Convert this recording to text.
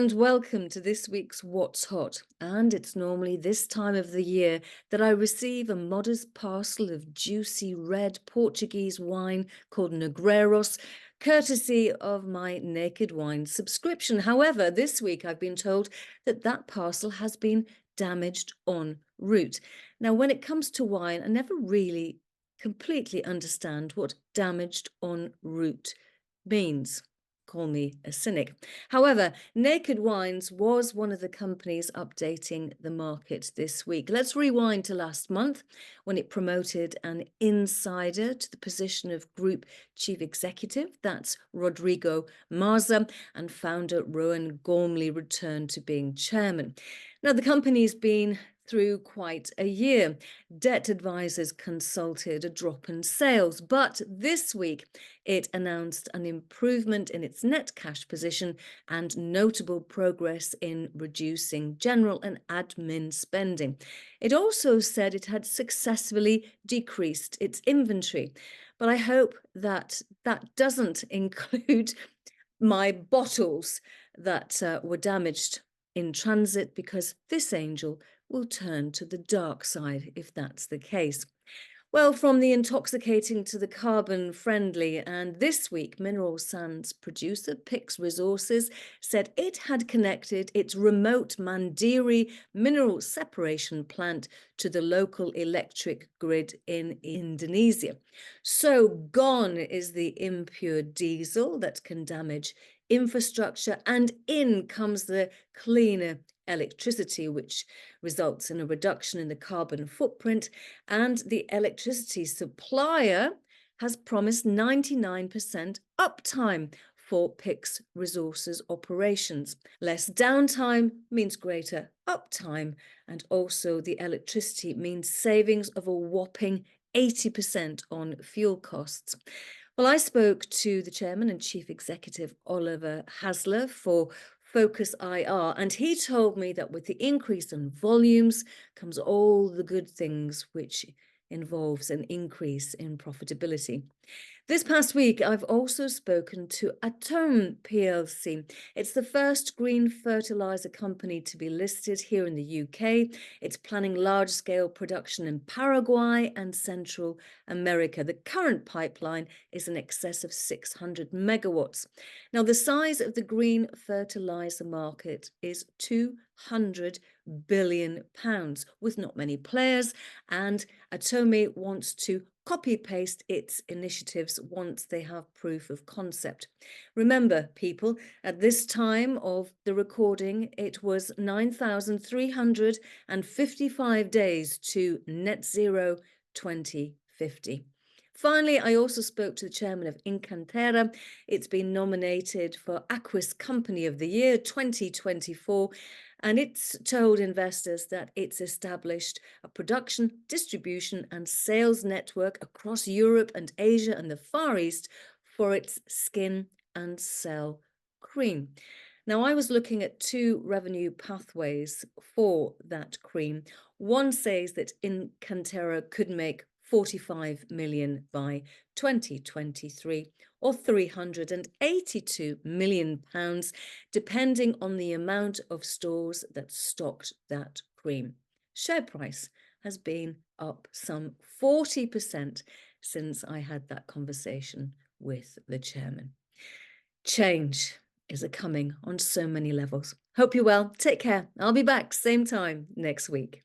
and welcome to this week's What's Hot. And it's normally this time of the year that I receive a modest parcel of juicy red Portuguese wine called Negreiros, courtesy of my Naked Wine subscription. However, this week I've been told that that parcel has been damaged en route. Now, when it comes to wine, I never really completely understand what damaged en route means. Call me a cynic. However, Naked Wines was one of the companies updating the market this week. Let's rewind to last month when it promoted an insider to the position of Group Chief Executive. That's Rodrigo Marza, and founder Rowan Gormley returned to being chairman. Now, the company's been through quite a year. Debt advisors consulted a drop in sales, but this week it announced an improvement in its net cash position and notable progress in reducing general and admin spending. It also said it had successfully decreased its inventory, but I hope that that doesn't include my bottles that were damaged in transit, because this angel will turn to the dark side if that's the case. Well, from the intoxicating to the carbon friendly, and this week, mineral sands producer Pix Resources said it had connected its remote Mandiri mineral separation plant to the local electric grid in Indonesia. So gone is the impure diesel that can damage infrastructure, and in comes the cleaner electricity, which results in a reduction in the carbon footprint. And the electricity supplier has promised 99% uptime for Pix Resources operations. Less downtime means greater uptime, and also the electricity means savings of a whopping 80% on fuel costs. Well, I spoke to the chairman and chief executive, Oliver Hasler, for Focus IR, and he told me that with the increase in volumes comes all the good things, which involves an increase in profitability. This past week, I've also spoken to Atome plc. It's the first green fertilizer company to be listed here in the UK. It's planning large-scale production in Paraguay and Central America. The current pipeline is in excess of 600 megawatts. Now, the size of the green fertilizer market is £200 billion, with not many players, and Atome wants to copy-paste its initiatives once they have proof of concept. Remember, people, at this time of the recording, it was 9,355 days to net zero 2050. Finally, I also spoke to the chairman of Incanthera. It's been nominated for Aquis Company of the Year 2024, and it's told investors that it's established a production, distribution, and sales network across Europe and Asia and the Far East for its skin and cell cream. Now, I was looking at two revenue pathways for that cream. One says that Incanthera could make 45 million by 2023 or 382 million pounds, depending on the amount of stores that stocked that cream. Share price has been up some 40% since I had that conversation with the chairman. Change is coming on so many levels. Hope you're well. Take care. I'll be back same time next week.